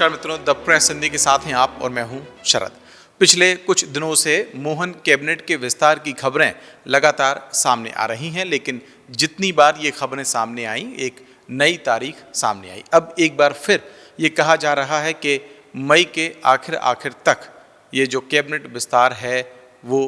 नमस्कार मित्रों, the press Hindi के साथ हैं आप और मैं हूं शरद। पिछले कुछ दिनों से मोहन कैबिनेट के विस्तार की खबरें लगातार सामने आ रही हैं, लेकिन जितनी बार ये खबरें सामने आई एक नई तारीख सामने आई। अब एक बार फिर ये कहा जा रहा है कि मई के आखिर तक ये जो कैबिनेट विस्तार है वो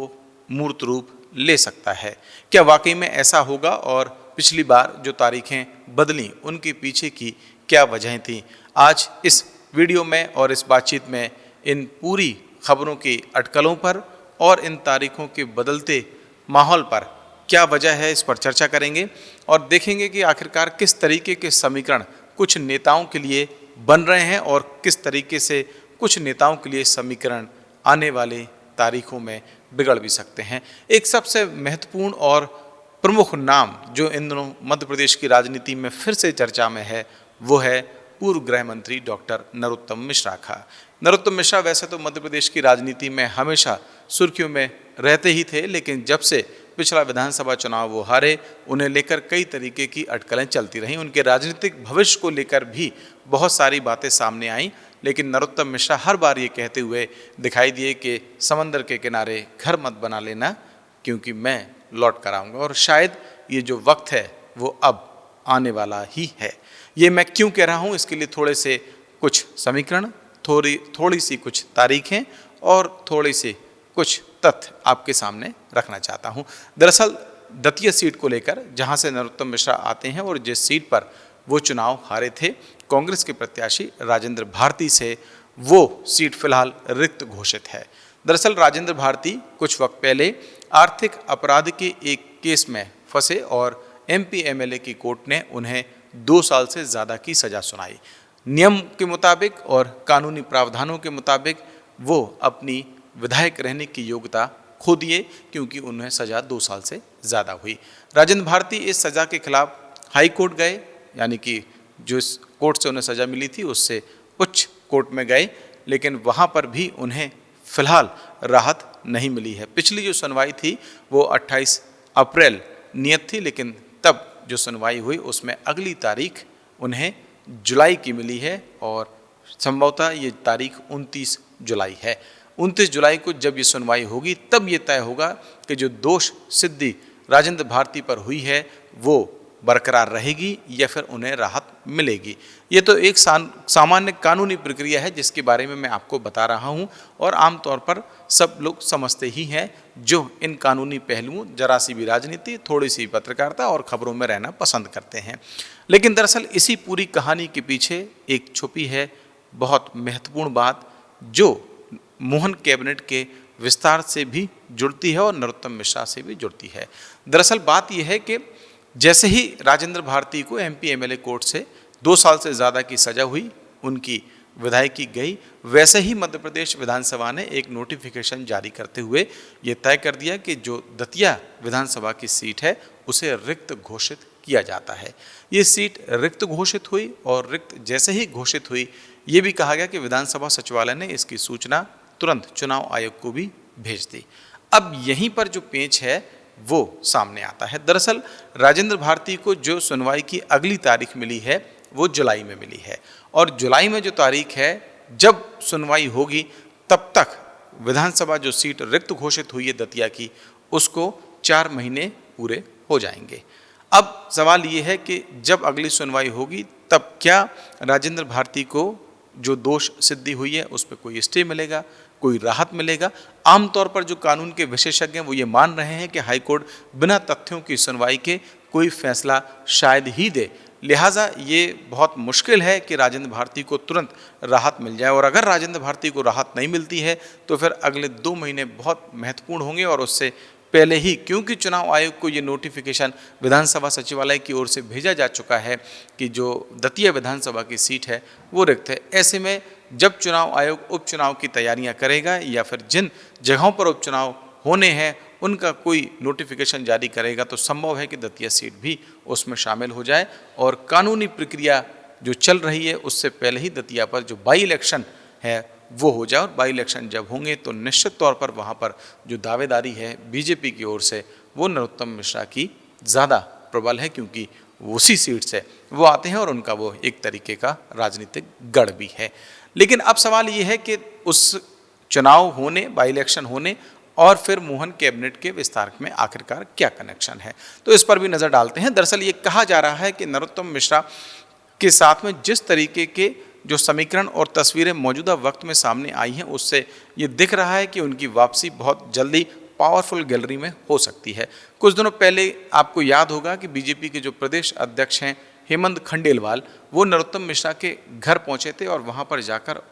मूर्त रूप ले सकता है। क्या वाकई में ऐसा होगा और पिछली बार जो तारीखें बदली उनके पीछे की क्या वजहें थी? आज इस वीडियो में और इस बातचीत में इन पूरी खबरों की अटकलों पर और इन तारीखों के बदलते माहौल पर क्या वजह है, इस पर चर्चा करेंगे और देखेंगे कि आखिरकार किस तरीके के समीकरण कुछ नेताओं के लिए बन रहे हैं और किस तरीके से कुछ नेताओं के लिए समीकरण आने वाले तारीखों में बिगड़ भी सकते हैं। एक सबसे महत्वपूर्ण और प्रमुख नाम जो इन दिनों मध्य प्रदेश की राजनीति में फिर से चर्चा में है वो है पूर्व गृह मंत्री डॉक्टर नरोत्तम मिश्रा का। नरोत्तम मिश्रा वैसे तो मध्य प्रदेश की राजनीति में हमेशा सुर्खियों में रहते ही थे, लेकिन जब से पिछला विधानसभा चुनाव वो हारे, उन्हें लेकर कई तरीके की अटकलें चलती रहीं। उनके राजनीतिक भविष्य को लेकर भी बहुत सारी बातें सामने आईं, लेकिन नरोत्तम मिश्रा हर बार ये कहते हुए दिखाई दिए कि समंदर के किनारे घर मत बना लेना, क्योंकि मैं लौट कर आऊँगा। और शायद ये जो वक्त है वो अब आने वाला ही है। ये मैं क्यों कह रहा हूँ, इसके लिए थोड़े से कुछ समीकरण, थोड़ी सी कुछ तारीखें और थोड़ी सी कुछ तथ्य आपके सामने रखना चाहता हूँ। दरअसल दतिया सीट को लेकर, जहाँ से नरोत्तम मिश्रा आते हैं और जिस सीट पर वो चुनाव हारे थे कांग्रेस के प्रत्याशी राजेंद्र भारती से, वो सीट फिलहाल रिक्त घोषित है। दरअसल राजेंद्र भारती कुछ वक्त पहले आर्थिक अपराध के एक केस में फंसे और एमपी एमएलए की कोर्ट ने उन्हें 2 साल से ज़्यादा की सज़ा सुनाई। नियम के मुताबिक और कानूनी प्रावधानों के मुताबिक वो अपनी विधायक रहने की योग्यता खो दिए, क्योंकि उन्हें सज़ा 2 साल से ज़्यादा हुई। राजेंद्र भारती इस सज़ा के खिलाफ हाई कोर्ट गए, यानी कि जो इस कोर्ट से उन्हें सज़ा मिली थी उससे उच्च कोर्ट में गए, लेकिन वहाँ पर भी उन्हें फ़िलहाल राहत नहीं मिली है। पिछली जो सुनवाई थी वो 28 अप्रैल नियत थी, लेकिन तब जो सुनवाई हुई उसमें अगली तारीख उन्हें जुलाई की मिली है और संभवतः ये तारीख 29 जुलाई है। 29 जुलाई को जब ये सुनवाई होगी तब ये तय होगा कि जो दोष सिद्धि राजेंद्र भारती पर हुई है वो बरकरार रहेगी या फिर उन्हें राहत मिलेगी। ये तो एक सामान्य कानूनी प्रक्रिया है जिसके बारे में मैं आपको बता रहा हूँ और आमतौर पर सब लोग समझते ही हैं जो इन कानूनी पहलुओं, जरा सी भी राजनीति, थोड़ी सी पत्रकारिता और खबरों में रहना पसंद करते हैं। लेकिन दरअसल इसी पूरी कहानी के पीछे एक छुपी है बहुत महत्वपूर्ण बात, जो मोहन कैबिनेट के विस्तार से भी जुड़ती है और नरोत्तम मिश्रा से भी जुड़ती है। दरअसल बात यह है कि जैसे ही राजेंद्र भारती को एमपी एमएलए कोर्ट से 2 साल से ज़्यादा की सज़ा हुई, उनकी विधायकी गई, वैसे ही मध्य प्रदेश विधानसभा ने एक नोटिफिकेशन जारी करते हुए ये तय कर दिया कि जो दतिया विधानसभा की सीट है उसे रिक्त घोषित किया जाता है। ये सीट रिक्त घोषित हुई और रिक्त जैसे ही घोषित हुई ये भी कहा गया कि विधानसभा सचिवालय ने इसकी सूचना तुरंत चुनाव आयोग को भी भेज दी। अब यहीं पर जो पेच है वो सामने आता है। दरअसल राजेंद्र भारती को जो सुनवाई की अगली तारीख मिली है वो जुलाई में मिली है और जुलाई में जो तारीख है जब सुनवाई होगी तब तक विधानसभा जो सीट रिक्त घोषित हुई है दतिया की, उसको 4 महीने पूरे हो जाएंगे। अब सवाल ये है कि जब अगली सुनवाई होगी तब क्या राजेंद्र भारती को जो दोष सिद्धि हुई है उस पर कोई स्टे मिलेगा, कोई राहत मिलेगा? आमतौर पर जो कानून के विशेषज्ञ हैं वो ये मान रहे हैं कि हाईकोर्ट बिना तथ्यों की सुनवाई के कोई फैसला शायद ही दे, लिहाजा ये बहुत मुश्किल है कि राजेंद्र भारती को तुरंत राहत मिल जाए। और अगर राजेंद्र भारती को राहत नहीं मिलती है तो फिर अगले 2 महीने बहुत महत्वपूर्ण होंगे और उससे पहले ही, क्योंकि चुनाव आयोग को ये नोटिफिकेशन विधानसभा सचिवालय की ओर से भेजा जा चुका है कि जो दतिया विधानसभा की सीट है वो रिक्त है। ऐसे में जब चुनाव आयोग उपचुनाव की तैयारियां करेगा या फिर जिन जगहों पर उपचुनाव होने हैं उनका कोई नोटिफिकेशन जारी करेगा तो संभव है कि दतिया सीट भी उसमें शामिल हो जाए और कानूनी प्रक्रिया जो चल रही है उससे पहले ही दतिया पर जो बाई इलेक्शन है वो हो जाए। और बाई इलेक्शन जब होंगे तो निश्चित तौर पर वहाँ पर जो दावेदारी है बीजेपी की ओर से वो नरोत्तम मिश्रा की ज़्यादा प्रबल है, क्योंकि उसी सीट से वो आते हैं और उनका वो एक तरीके का राजनीतिक गढ़ भी है। लेकिन अब सवाल ये है कि उस चुनाव होने, बाई इलेक्शन होने और फिर मोहन कैबिनेट के विस्तार में आखिरकार क्या कनेक्शन है, तो इस पर भी नज़र डालते हैं। दरअसल ये कहा जा रहा है कि नरोत्तम मिश्रा के साथ में जिस तरीके के जो समीकरण और तस्वीरें मौजूदा वक्त में सामने आई हैं, उससे ये दिख रहा है कि उनकी वापसी बहुत जल्दी पावरफुल गैलरी में हो सकती है। कुछ दिनों पहले आपको याद होगा कि बीजेपी के जो प्रदेश अध्यक्ष हैं हेमंत खंडेलवाल, वो नरोत्तम मिश्रा के घर पहुंचे थे और वहां पर जाकर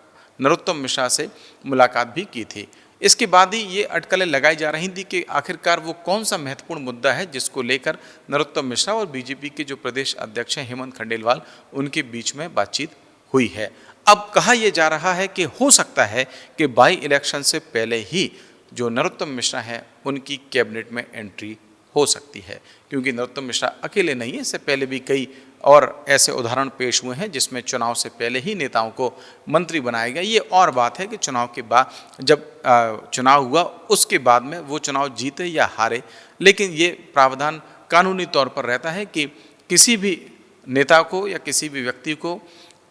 नरोत्तम मिश्रा से मुलाकात भी की थी। इसके बाद ही ये अटकलें लगाई जा रही थी कि आखिरकार वो कौन सा महत्वपूर्ण मुद्दा है जिसको लेकर नरोत्तम मिश्रा और बीजेपी के जो प्रदेश अध्यक्ष हैं हेमंत खंडेलवाल, उनके बीच में बातचीत हुई है। अब कहा यह जा रहा है कि हो सकता है कि बाई इलेक्शन से पहले ही जो नरोत्तम मिश्रा हैं उनकी कैबिनेट में एंट्री हो सकती है, क्योंकि नरोत्तम मिश्रा अकेले नहीं है, इससे पहले भी कई और ऐसे उदाहरण पेश हुए हैं जिसमें चुनाव से पहले ही नेताओं को मंत्री बनाया गया। ये और बात है कि चुनाव के बाद जब चुनाव हुआ उसके बाद में वो चुनाव जीते या हारे, लेकिन ये प्रावधान कानूनी तौर पर रहता है कि किसी भी नेता को या किसी भी व्यक्ति को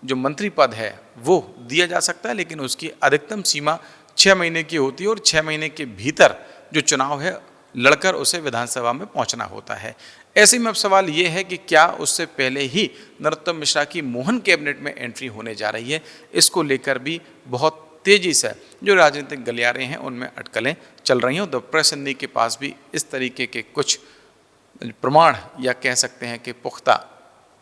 जो मंत्री पद है वो दिया जा सकता है, लेकिन उसकी अधिकतम सीमा 6 महीने की होती है और 6 महीने के भीतर जो चुनाव है लड़कर उसे विधानसभा में पहुंचना होता है। ऐसे में अब सवाल ये है कि क्या उससे पहले ही नरोत्तम मिश्रा की मोहन कैबिनेट में एंट्री होने जा रही है, इसको लेकर भी बहुत तेज़ी से जो राजनीतिक गलियारे हैं उनमें अटकलें चल रही हैं। और द प्रेस हिंदी के पास भी इस तरीके के कुछ प्रमाण या कह सकते हैं कि पुख्ता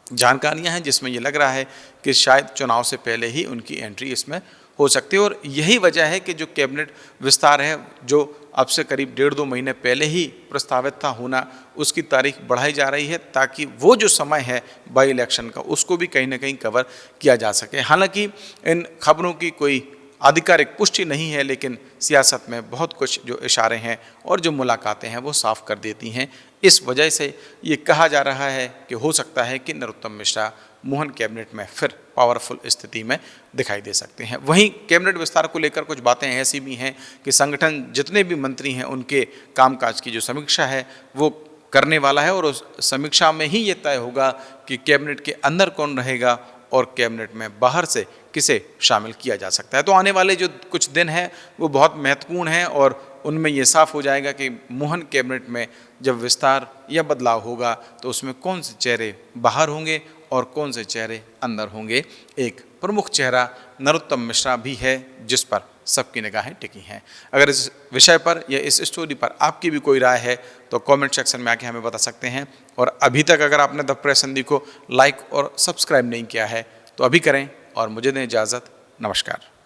जानकारियां हैं जिसमें ये लग रहा है कि शायद चुनाव से पहले ही उनकी एंट्री इसमें हो सकती है। और यही वजह है कि जो कैबिनेट विस्तार है जो अब से करीब 1.5-2 महीने पहले ही प्रस्तावित था होना, उसकी तारीख बढ़ाई जा रही है ताकि वो जो समय है बाई इलेक्शन का उसको भी कहीं ना कहीं कवर किया जा सके। हालांकि इन खबरों की कोई आधिकारिक पुष्टि नहीं है, लेकिन सियासत में बहुत कुछ जो इशारे हैं और जो मुलाकातें हैं वो साफ कर देती हैं। इस वजह से ये कहा जा रहा है कि हो सकता है कि नरोत्तम मिश्रा मोहन कैबिनेट में फिर पावरफुल स्थिति में दिखाई दे सकते हैं। वहीं कैबिनेट विस्तार को लेकर कुछ बातें ऐसी भी हैं कि संगठन जितने भी मंत्री हैं उनके कामकाज की जो समीक्षा है वो करने वाला है और उस समीक्षा में ही ये तय होगा कि कैबिनेट के अंदर कौन रहेगा और कैबिनेट में बाहर से किसे शामिल किया जा सकता है। तो आने वाले जो कुछ दिन हैं वो बहुत महत्वपूर्ण हैं और उनमें ये साफ हो जाएगा कि मोहन कैबिनेट में जब विस्तार या बदलाव होगा तो उसमें कौन से चेहरे बाहर होंगे और कौन से चेहरे अंदर होंगे। एक प्रमुख चेहरा नरोत्तम मिश्रा भी है जिस पर सबकी निगाहें टिकी हैं। अगर इस विषय पर या इस स्टोरी पर आपकी भी कोई राय है तो कमेंट सेक्शन में आके हमें बता सकते हैं। और अभी तक अगर आपने द प्रेस हिंदी को लाइक और सब्सक्राइब नहीं किया है तो अभी करें और मुझे दें इजाज़त। नमस्कार।